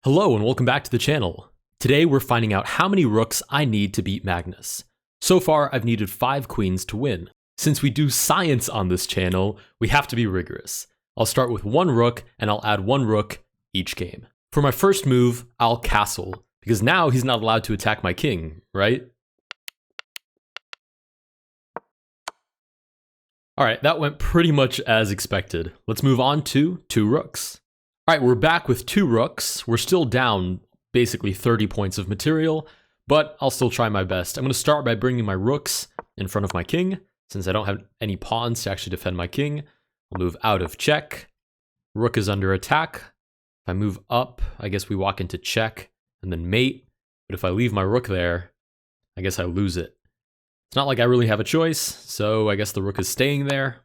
Hello and welcome back to the channel. Today we're finding out how many rooks I need to beat Magnus. So far I've needed 5 queens to win. Since we do science on this channel, we have to be rigorous. I'll start with 1 rook and I'll add 1 rook each game. For my first move, I'll castle, because now he's not allowed to attack my king, right? Alright, that went pretty much as expected. Let's move on to 2 rooks. Alright, we're back with 2 rooks. We're still down basically 30 points of material, but I'll still try my best. I'm going to start by bringing my rooks in front of my king. Since I don't have any pawns to actually defend my king, I'll move out of check. Rook is under attack. If I move up, I guess we walk into check and then mate. But if I leave my rook there, I guess I lose it. It's not like I really have a choice, so I guess the rook is staying there.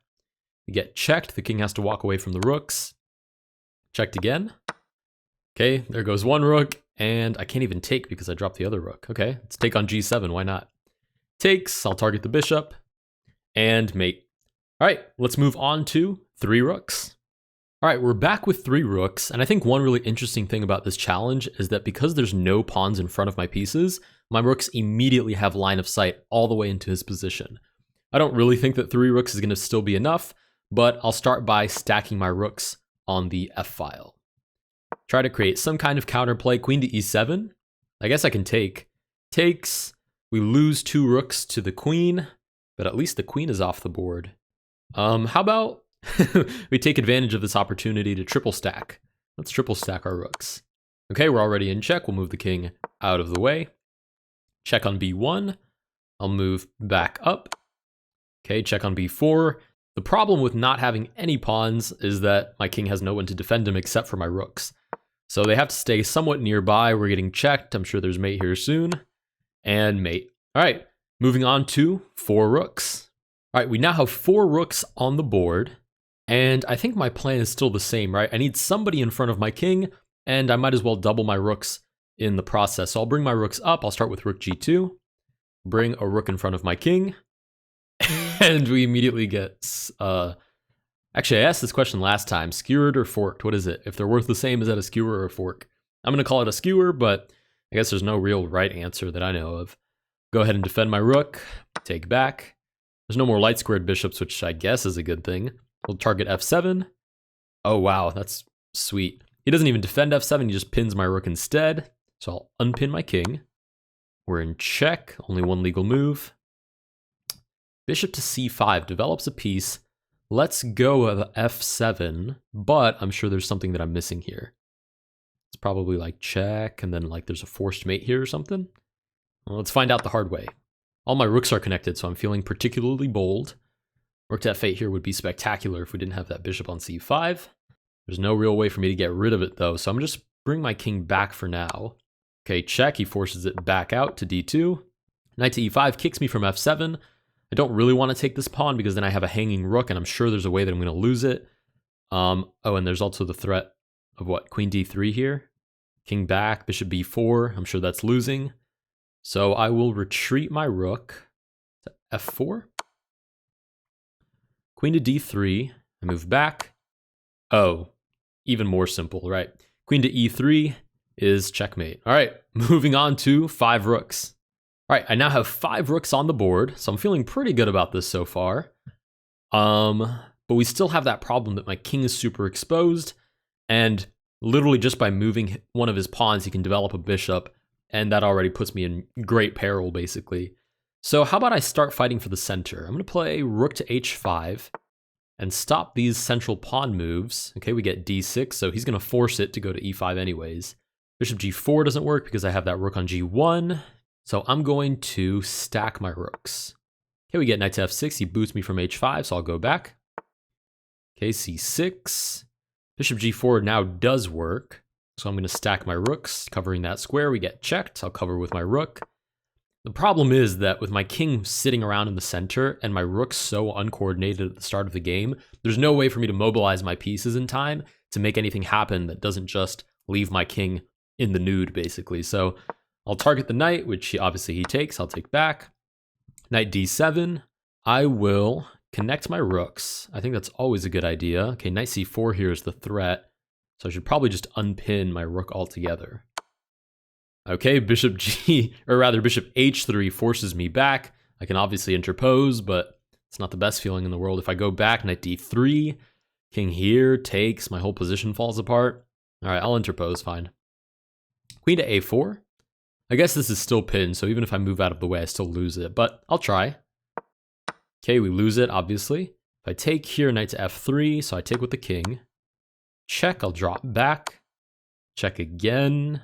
We get checked. The king has to walk away from the rooks. Checked again. Okay, there goes 1 rook, and I can't even take because I dropped the other rook. Okay, let's take on g7, why not? Takes, I'll target the bishop, and mate. Alright, let's move on to 3 rooks. Alright, we're back with 3 rooks, and I think one really interesting thing about this challenge is that because there's no pawns in front of my pieces, my rooks immediately have line of sight all the way into his position. I don't really think that 3 rooks is going to still be enough, but I'll start by stacking my rooks on the F file. Try to create some kind of counterplay. Queen to e7. I guess I can take. Takes. We lose 2 rooks to the queen, but at least the queen is off the board. How about we take advantage of this opportunity to triple stack? Let's triple stack our rooks. Okay, we're already in check. We'll move the king out of the way. Check on b1. I'll move back up. Okay, check on b4. The problem with not having any pawns is that my king has no one to defend him except for my rooks. So they have to stay somewhat nearby. We're getting checked. I'm sure there's mate here soon. And mate. All right, moving on to 4 rooks. All right, we now have 4 rooks on the board. And I think my plan is still the same, right? I need somebody in front of my king, and I might as well double my rooks in the process. So I'll bring my rooks up. I'll start with rook g2. Bring a rook in front of my king. And we immediately get, actually I asked this question last time, skewered or forked, what is it? If they're worth the same, is that a skewer or a fork? I'm going to call it a skewer, but I guess there's no real right answer that I know of. Go ahead and defend my rook, take back. There's no more light squared bishops, which I guess is a good thing. We'll target f7. Oh wow, that's sweet. He doesn't even defend f7, he just pins my rook instead. So I'll unpin my king. We're in check, only 1 legal move. Bishop to c5 develops a piece. Let's go of f7, but I'm sure there's something that I'm missing here. It's probably like check, and then like there's a forced mate here or something. Well, let's find out the hard way. All my rooks are connected, so I'm feeling particularly bold. Rook to f8 here would be spectacular if we didn't have that bishop on c5. There's no real way for me to get rid of it though, so I'm gonna just bring my king back for now. Okay, check, he forces it back out to d2. Knight to e5 kicks me from f7. I don't really want to take this pawn because then I have a hanging rook and I'm sure there's a way that I'm going to lose it. Oh, and there's also the threat of what? Queen d3 here. King back, bishop b4. I'm sure that's losing. So I will retreat my rook to f4. Queen to d3. I move back. Oh, even more simple, right? Queen to e3 is checkmate. All right, moving on to 5 rooks. All right, I now have 5 rooks on the board, so I'm feeling pretty good about this so far. But we still have that problem that my king is super exposed, and literally just by moving one of his pawns, he can develop a bishop, and that already puts me in great peril, basically. So how about I start fighting for the center? I'm going to play rook to h5 and stop these central pawn moves. Okay, we get d6, so he's going to force it to go to e5 anyways. Bishop g4 doesn't work because I have that rook on g1. So I'm going to stack my rooks. Okay, we get knight to f6. He boots me from h5, so I'll go back. Okay, c6. Bishop g4 now does work. So I'm going to stack my rooks, covering that square. We get checked. I'll cover with my rook. The problem is that with my king sitting around in the center and my rooks so uncoordinated at the start of the game, there's no way for me to mobilize my pieces in time to make anything happen that doesn't just leave my king in the nude, basically. So I'll target the knight, which obviously he takes. I'll take back. Knight d7. I will connect my rooks. I think that's always a good idea. Okay, knight c4 here is the threat. So I should probably just unpin my rook altogether. Okay, bishop G, or rather bishop H3 forces me back. I can obviously interpose, but it's not the best feeling in the world. If I go back, knight D3, king here takes, my whole position falls apart. All right, I'll interpose, fine. Queen to A4. I guess this is still pinned, so even if I move out of the way, I still lose it, but I'll try. Okay, we lose it, obviously. If I take here, knight to F3, so I take with the king. Check, I'll drop back. Check again.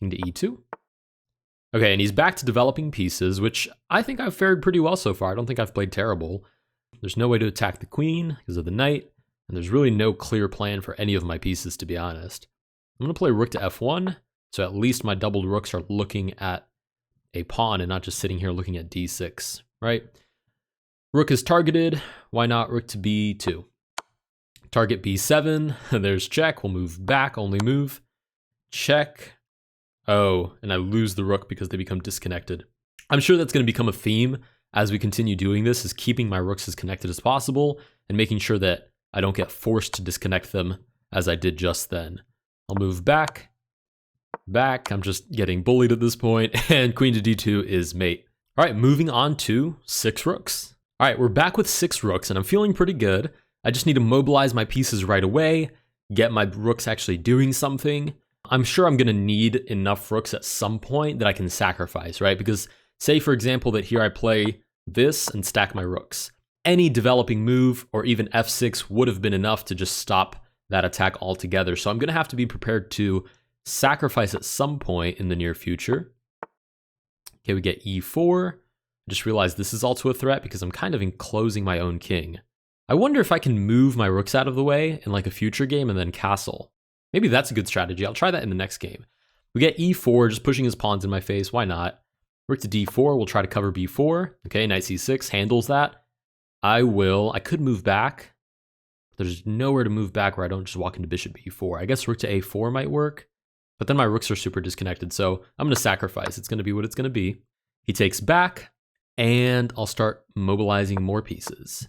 King to E2. Okay, and he's back to developing pieces, which I think I've fared pretty well so far. I don't think I've played terrible. There's no way to attack the queen because of the knight, and there's really no clear plan for any of my pieces, to be honest. I'm going to play rook to F1, so at least my doubled rooks are looking at a pawn and not just sitting here looking at D6, right? Rook is targeted. Why not rook to B2? Target B7. There's check. We'll move back, only move. Check. Oh, and I lose the rook because they become disconnected. I'm sure that's going to become a theme as we continue doing this, is keeping my rooks as connected as possible and making sure that I don't get forced to disconnect them as I did just then. I'll move back. I'm just getting bullied at this point, and queen to D2 is mate. All right, moving on to 6 rooks. All right, we're back with 6 rooks, and I'm feeling pretty good. I just need to mobilize my pieces right away, get my rooks actually doing something. I'm sure I'm going to need enough rooks at some point that I can sacrifice, right? Because say, for example, that here I play this and stack my rooks. Any developing move or even F6 would have been enough to just stop that attack altogether. So I'm going to have to be prepared to sacrifice at some point in the near future. Okay, we get E4. I just realized this is also a threat because I'm kind of enclosing my own king. I wonder if I can move my rooks out of the way in like a future game and then castle. Maybe that's a good strategy. I'll try that in the next game. We get E4, just pushing his pawns in my face. Why not? Rook to D4, we'll try to cover B4. Okay, knight C6 handles that. I could move back. There's nowhere to move back where I don't just walk into bishop B4. I guess rook to A4 might work, but then my rooks are super disconnected, so I'm going to sacrifice. It's going to be what it's going to be. He takes back, and I'll start mobilizing more pieces.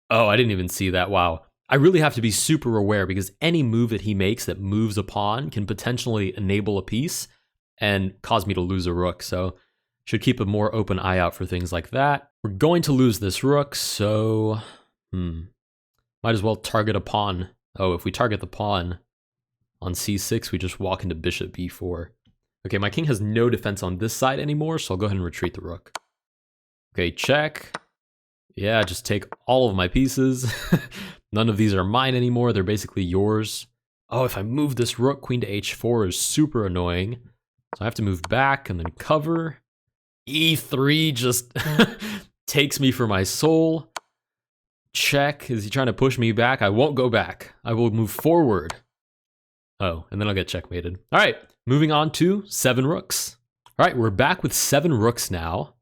Oh, I didn't even see that. Wow. I really have to be super aware because any move that he makes that moves a pawn can potentially enable a piece and cause me to lose a rook. So should keep a more open eye out for things like that. We're going to lose this rook, so might as well target a pawn. Oh, if we target the pawn on C6, we just walk into bishop B4. Okay, my king has no defense on this side anymore, so I'll go ahead and retreat the rook. Okay, check. Yeah, just take all of my pieces. None of these are mine anymore. They're basically yours. Oh, if I move this rook, queen to H4 is super annoying. So I have to move back and then cover. E3 just takes me for my soul. Check. Is he trying to push me back? I won't go back. I will move forward. Oh, and then I'll get checkmated. All right, moving on to 7 rooks. All right, we're back with 7 rooks now.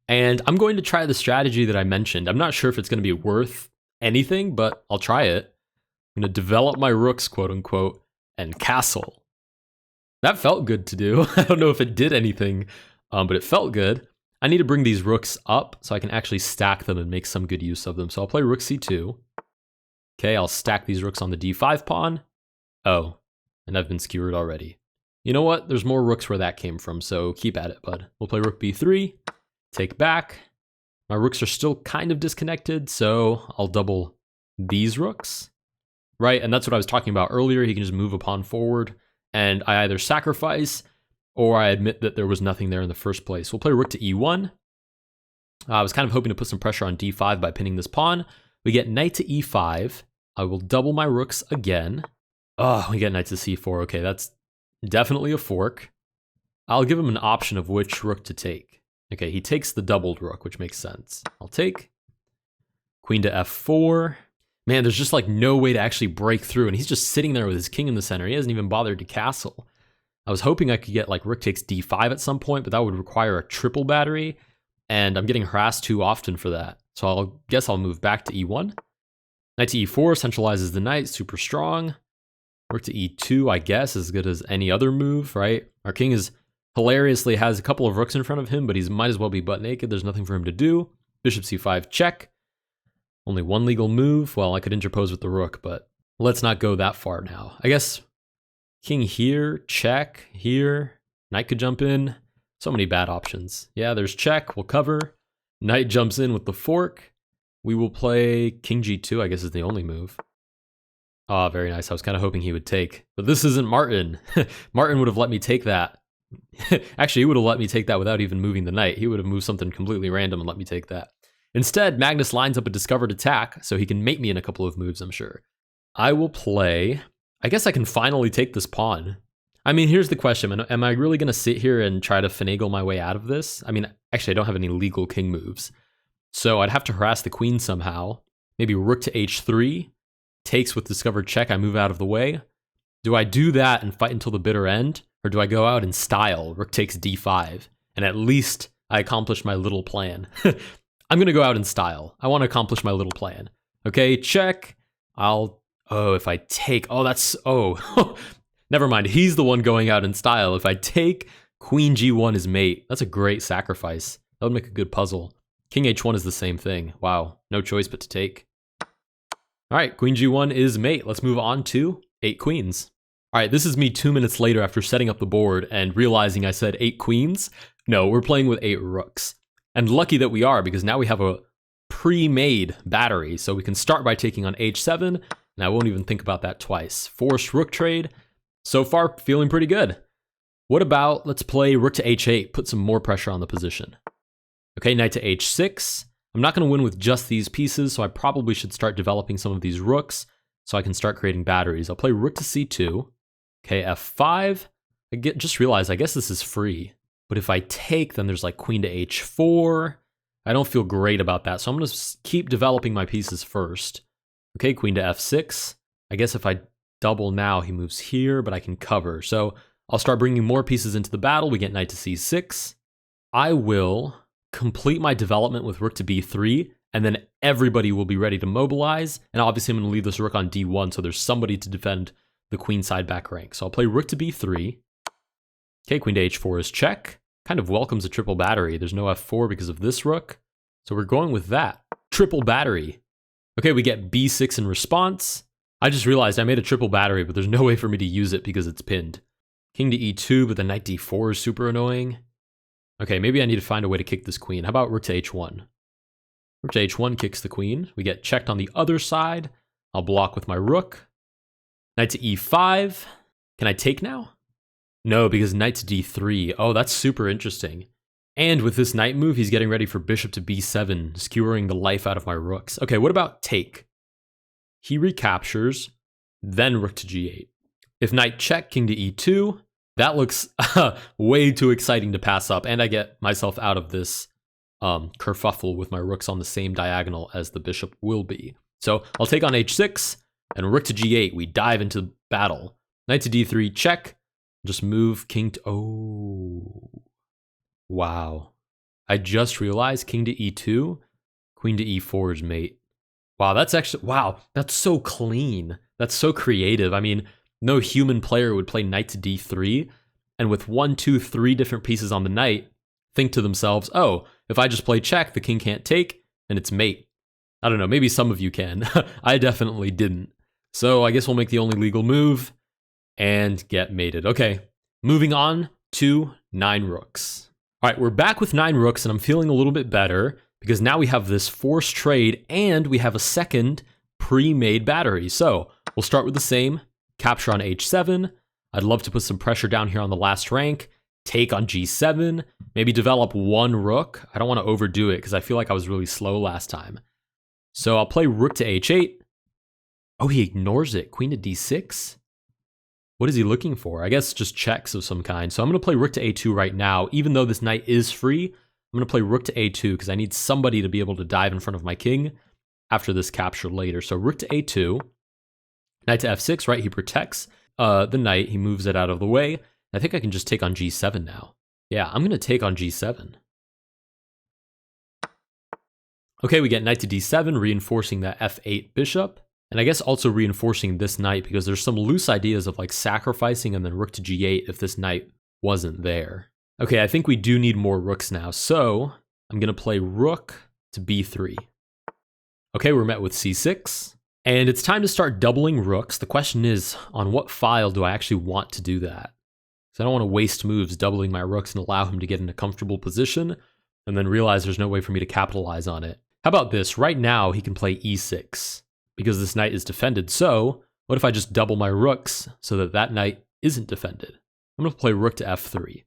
And I'm going to try the strategy that I mentioned. I'm not sure if it's going to be worth anything, but I'll try it. I'm going to develop my rooks, quote unquote, and castle. That felt good to do. I don't know if it did anything, but it felt good. I need to bring these rooks up so I can actually stack them and make some good use of them. So I'll play rook C2. Okay, I'll stack these rooks on the D5 pawn. Oh, and I've been skewered already. You know what? There's more rooks where that came from, so keep at it, bud. We'll play rook B3. Take back. My rooks are still kind of disconnected, so I'll double these rooks, right? And that's what I was talking about earlier. He can just move a pawn forward, and I either sacrifice or I admit that there was nothing there in the first place. We'll play rook to E1. I was kind of hoping to put some pressure on D5 by pinning this pawn. We get knight to E5. I will double my rooks again. Oh, we get knight to C4. Okay, that's definitely a fork. I'll give him an option of which rook to take. Okay, he takes the doubled rook, which makes sense. I'll take queen to F4. Man, there's just like no way to actually break through, and he's just sitting there with his king in the center. He hasn't even bothered to castle. I was hoping I could get like rook takes D5 at some point, but that would require a triple battery, and I'm getting harassed too often for that. So I'll guess I'll move back to E1. Knight to E4 centralizes the knight, super strong. Rook to E2, I guess, as good as any other move, right? Our king is hilariously has a couple of rooks in front of him, but he might as well be butt naked. There's nothing for him to do. Bishop C5 check. Only one legal move. Well, I could interpose with the rook, but let's not go that far now. I guess King here, check, here. Knight could jump in. So many bad options. Yeah, there's check, we'll cover. Knight jumps in with the fork. We will play king g2, I guess is the only move. Ah, very nice. I was kind of hoping he would take. But this isn't Martin. Martin would have let me take that. Actually, he would have let me take that without even moving the knight. He would have moved something completely random and let me take that. Instead, Magnus lines up a discovered attack, so he can mate me in a couple of moves, I'm sure. I will play... I guess I can finally take this pawn. I mean, here's the question. Am I really going to sit here and try to finagle my way out of this? I mean, actually, I don't have any legal king moves. So I'd have to harass the queen somehow. Maybe rook to h3. Takes with discovered check. I move out of the way. Do I do that and fight until the bitter end? Or do I go out in style? Rook takes d5. And at least I accomplished my little plan. I'm going to go out in style. I want to accomplish my little plan. Okay, check. Oh, if I take... Oh, that's... Oh, never mind. He's the one going out in style. If I take, queen g1 is mate. That's a great sacrifice. That would make a good puzzle. King h1 is the same thing. Wow, no choice but to take. All right, queen g1 is mate. Let's move on to 8 queens. All right, this is me 2 minutes later after setting up the board and realizing I said 8 queens. No, we're playing with 8 rooks. And lucky that we are, because now we have a pre-made battery. So we can start by taking on h7, and I won't even think about that twice. Forced rook trade. So far, feeling pretty good. What about, let's play rook to h8, put some more pressure on the position. Okay, knight to h6. I'm not going to win with just these pieces, so I probably should start developing some of these rooks so I can start creating batteries. I'll play rook to c2. Okay, f5. Just realized, I guess this is free. But if I take, then there's like queen to h4. I don't feel great about that, so I'm going to keep developing my pieces first. Okay, queen to f6. I guess if I double now, he moves here, but I can cover. So I'll start bringing more pieces into the battle. We get knight to c6. I will complete my development with rook to b3, and then everybody will be ready to mobilize. And obviously, I'm going to leave this rook on d1, so there's somebody to defend the queenside back rank. So I'll play rook to b3. Okay, queen to h4 is check. Kind of welcomes a triple battery. There's no f4 because of this rook. So we're going with that. Triple battery. Okay, we get b6 in response. I just realized I made a triple battery, but there's no way for me to use it because it's pinned. King to e2, but the knight d4 is super annoying. Okay, maybe I need to find a way to kick this queen. How about rook to h1? Rook to h1 kicks the queen. We get checked on the other side. I'll block with my rook. Knight to e5. Can I take now? No, because knight to d3. Oh, that's super interesting. And with this knight move, he's getting ready for bishop to b7, skewering the life out of my rooks. Okay, what about take? He recaptures, then rook to g8. If knight check, king to e2, that looks way too exciting to pass up, and I get myself out of this kerfuffle with my rooks on the same diagonal as the bishop will be. So I'll take on h6, and rook to g8, we dive into battle. Knight to d3, check, just move king to... Oh... Wow. I just realized king to e2, queen to e4 is mate. Wow, that's actually... Wow, that's so clean. That's so creative. I mean... No human player would play knight to d3, and with 1, 2, 3 different pieces on the knight, think to themselves, oh, if I just play check, the king can't take, and it's mate. I don't know, maybe some of you can. I definitely didn't. So I guess we'll make the only legal move, and get mated. Okay, moving on to 9 rooks. All right, we're back with 9 rooks, and I'm feeling a little bit better, because now we have this forced trade, and we have a second pre-made battery. So we'll start with the same. Capture on h7. I'd love to put some pressure down here on the last rank. Take on g7. Maybe develop 1 rook. I don't want to overdo it because I feel like I was really slow last time. So I'll play rook to h8. Oh, he ignores it. Queen to d6. What is he looking for? I guess just checks of some kind. So I'm going to play rook to a2 right now. Even though this knight is free, I'm going to play rook to a2 because I need somebody to be able to dive in front of my king after this capture later. So rook to a2. Knight to f6, right? He protects the knight. He moves it out of the way. I think I can just take on g7 now. Yeah, I'm going to take on g7. Okay, we get knight to d7, reinforcing that f8 bishop. And I guess also reinforcing this knight because there's some loose ideas of like sacrificing and then rook to g8 if this knight wasn't there. Okay, I think we do need more rooks now. So I'm going to play rook to b3. Okay, we're met with c6. And it's time to start doubling rooks. The question is, on what file do I actually want to do that? Because I don't want to waste moves doubling my rooks and allow him to get in a comfortable position and then realize there's no way for me to capitalize on it. How about this? Right now, he can play e6 because this knight is defended. So what if I just double my rooks so that that knight isn't defended? I'm going to play rook to f3.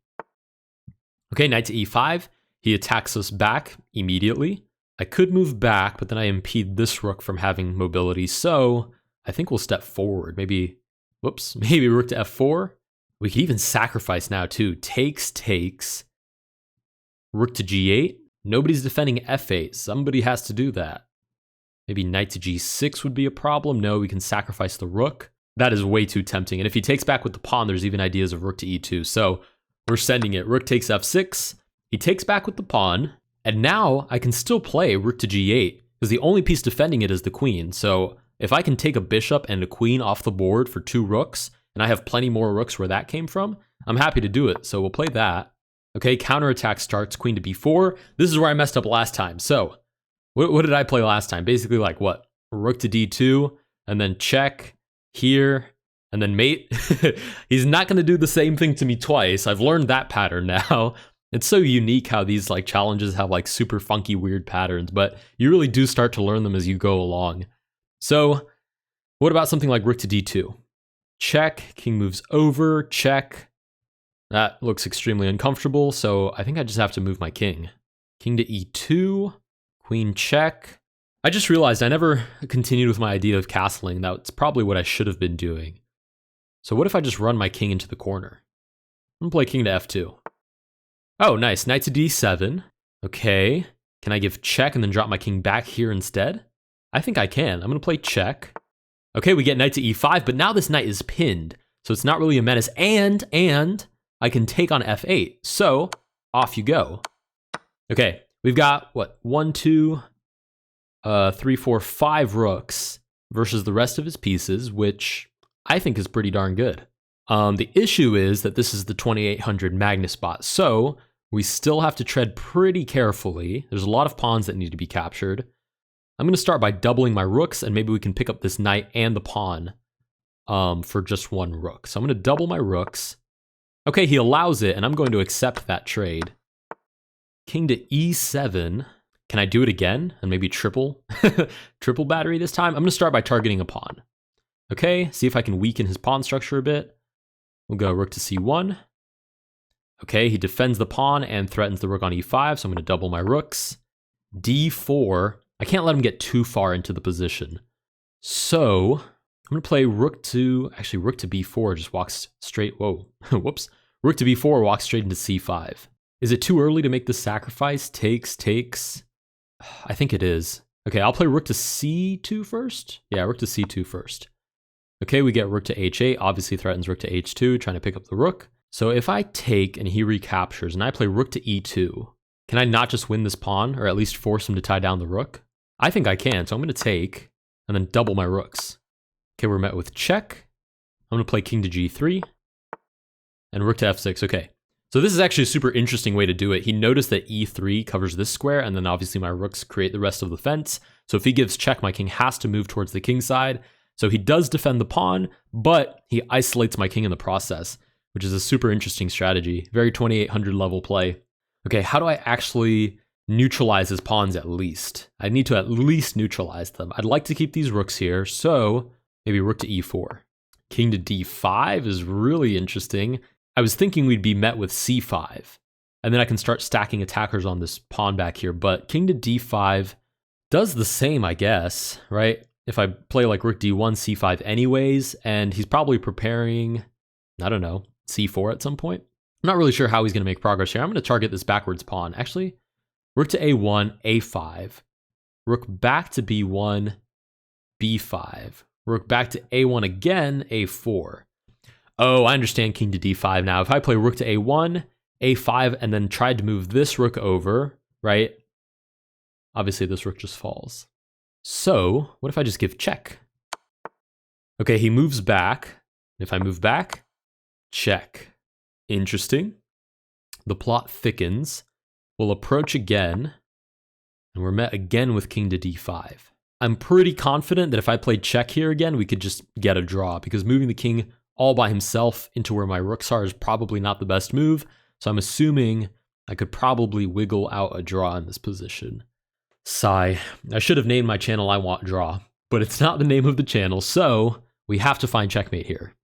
Okay, knight to e5. He attacks us back immediately. I could move back, but then I impede this rook from having mobility. So I think we'll step forward. Maybe rook to f4. We could even sacrifice now too. Takes. Rook to g8. Nobody's defending f8. Somebody has to do that. Maybe knight to g6 would be a problem. No, we can sacrifice the rook. That is way too tempting. And if he takes back with the pawn, there's even ideas of rook to e2. So we're sending it. Rook takes f6. He takes back with the pawn. And now I can still play rook to g8 because the only piece defending it is the queen. So if I can take a bishop and a queen off the board for 2 rooks, and I have plenty more rooks where that came from, I'm happy to do it. So we'll play that. Okay, counterattack starts, queen to b4. This is where I messed up last time. So what did I play last time? Basically like what? Rook to d2, and then check here, and then mate. He's not going to do the same thing to me twice. I've learned that pattern now. It's so unique how these like challenges have like super funky, weird patterns, but you really do start to learn them as you go along. So what about something like rook to d2? Check, king moves over, check. That looks extremely uncomfortable, so I think I just have to move my king. King to e2, queen check. I just realized I never continued with my idea of castling. That's probably what I should have been doing. So what if I just run my king into the corner? I'm gonna play king to f2. Oh, nice. Knight to d7. Okay. Can I give check and then drop my king back here instead? I think I can. I'm going to play check. Okay, we get knight to e5, but now this knight is pinned, so it's not really a menace. And I can take on f8. So off you go. Okay, we've got, what, 1, 2, 3, 4, 5 rooks versus the rest of his pieces, which I think is pretty darn good. The issue is that this is the 2800 Magnus spot, so we still have to tread pretty carefully. There's a lot of pawns that need to be captured. I'm going to start by doubling my rooks, and maybe we can pick up this knight and the pawn for just 1 rook. So I'm going to double my rooks. Okay, he allows it, and I'm going to accept that trade. King to e7. Can I do it again? And maybe triple battery this time? I'm going to start by targeting a pawn. Okay, see if I can weaken his pawn structure a bit. We'll go rook to c1. Okay, he defends the pawn and threatens the rook on e5, so I'm going to double my rooks. d4. I can't let him get too far into the position. So I'm going to play rook to b4 just walks straight. Whoa, whoops. Rook to b4 walks straight into c5. Is it too early to make this sacrifice? Takes. I think it is. Okay, I'll play rook to c2 first. Yeah, rook to c2 first. Okay, we get rook to h8, obviously threatens rook to h2, trying to pick up the rook. So if I take and he recaptures, and I play rook to e2, can I not just win this pawn, or at least force him to tie down the rook? I think I can, so I'm going to take, and then double my rooks. Okay, we're met with check. I'm going to play king to g3, and rook to f6, okay. So this is actually a super interesting way to do it. He noticed that e3 covers this square, and then obviously my rooks create the rest of the fence. So if he gives check, my king has to move towards the king side. So he does defend the pawn, but he isolates my king in the process, which is a super interesting strategy. Very 2800 level play. Okay, how do I actually neutralize his pawns at least? I need to at least neutralize them. I'd like to keep these rooks here, so maybe rook to e4. King to d5 is really interesting. I was thinking we'd be met with c5, and then I can start stacking attackers on this pawn back here, but king to d5 does the same, I guess, right? If I play like rook d1, c5 anyways, and he's probably preparing, I don't know, c4 at some point. I'm not really sure how he's going to make progress here. I'm going to target this backwards pawn. Actually, rook to a1, a5, rook back to b1, b5, rook back to a1 again, a4. Oh, I understand king to d5 now. If I play rook to a1, a5, and then tried to move this rook over, right? Obviously, this rook just falls. So what if I just give check? Okay, he moves back. If I move back, check. Interesting. The plot thickens. We'll approach again, and we're met again with king to d5. I'm pretty confident that if I played check here again, we could just get a draw, because moving the king all by himself into where my rooks are is probably not the best move. So I'm assuming I could probably wiggle out a draw in this position. Sigh. I should have named my channel I Want Draw, but it's not the name of the channel, so we have to find checkmate here.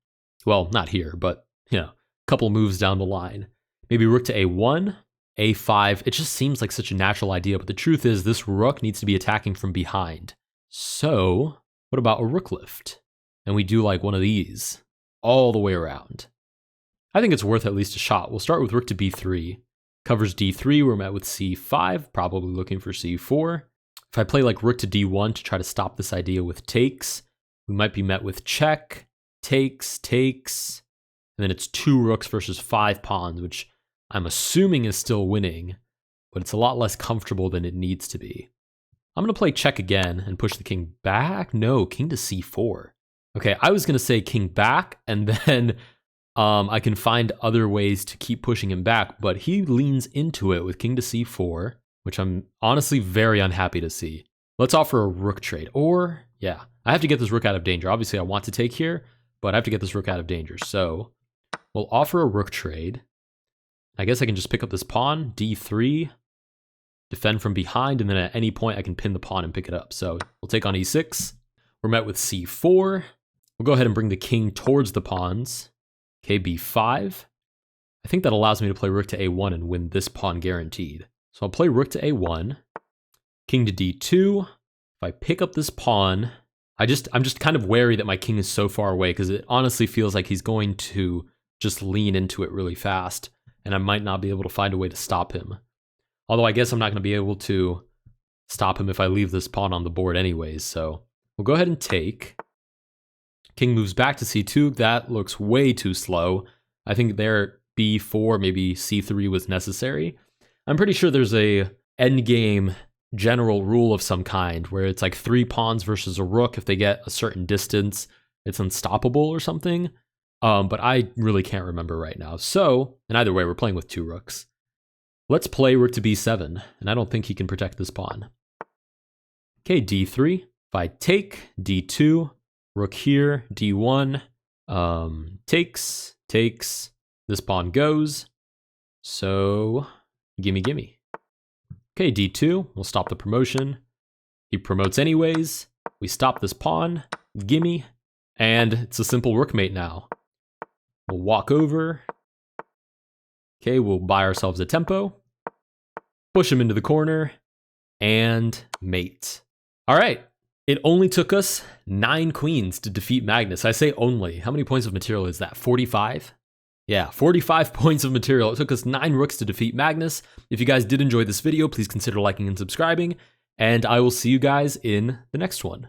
Well, not here, but, a couple moves down the line. Maybe rook to a1, a5. It just seems like such a natural idea, but the truth is this rook needs to be attacking from behind. So, what about a rook lift? And we do like one of these, all the way around. I think it's worth at least a shot. We'll start with rook to b3. Covers d3, we're met with c5, probably looking for c4. If I play like rook to d1 to try to stop this idea with takes, we might be met with check, takes, and then it's 2 rooks versus 5 pawns, which I'm assuming is still winning, but it's a lot less comfortable than it needs to be. I'm going to play check again and push the king back. No, king to c4. Okay, I was going to say king back, and then I can find other ways to keep pushing him back, but he leans into it with king to c4, which I'm honestly very unhappy to see. Let's offer a rook trade, or, yeah, I have to get this rook out of danger. Obviously, I want to take here, but I have to get this rook out of danger, so we'll offer a rook trade. I guess I can just pick up this pawn, d3, defend from behind, and then at any point I can pin the pawn and pick it up. So we'll take on e6. We're met with c4. We'll go ahead and bring the king towards the pawns. Okay, b5. I think that allows me to play rook to a1 and win this pawn guaranteed. So I'll play rook to a1, king to d2. If I pick up this pawn, I'm just kind of wary that my king is so far away, because it honestly feels like he's going to just lean into it really fast, and I might not be able to find a way to stop him. Although I guess I'm not going to be able to stop him if I leave this pawn on the board anyways, so we'll go ahead and take. King moves back to c2. That looks way too slow. I think there b4, maybe c3 was necessary. I'm pretty sure there's a endgame general rule of some kind where it's like 3 pawns versus a rook. If they get a certain distance, it's unstoppable or something. But I really can't remember right now. So, and either way, we're playing with 2 rooks. Let's play rook to b7, and I don't think he can protect this pawn. Okay, d3. If I take, d2, rook here, d1, takes, this pawn goes. So, gimme. Okay, d2, we'll stop the promotion. He promotes anyways. We stop this pawn, gimme, and it's a simple rookmate now. We'll walk over. Okay, we'll buy ourselves a tempo. Push him into the corner, and mate. All right, it only took us 9 queens to defeat Magnus. I say only. How many points of material is that? 45? Yeah, 45 points of material. It took us 9 rooks to defeat Magnus. If you guys did enjoy this video, please consider liking and subscribing, and I will see you guys in the next one.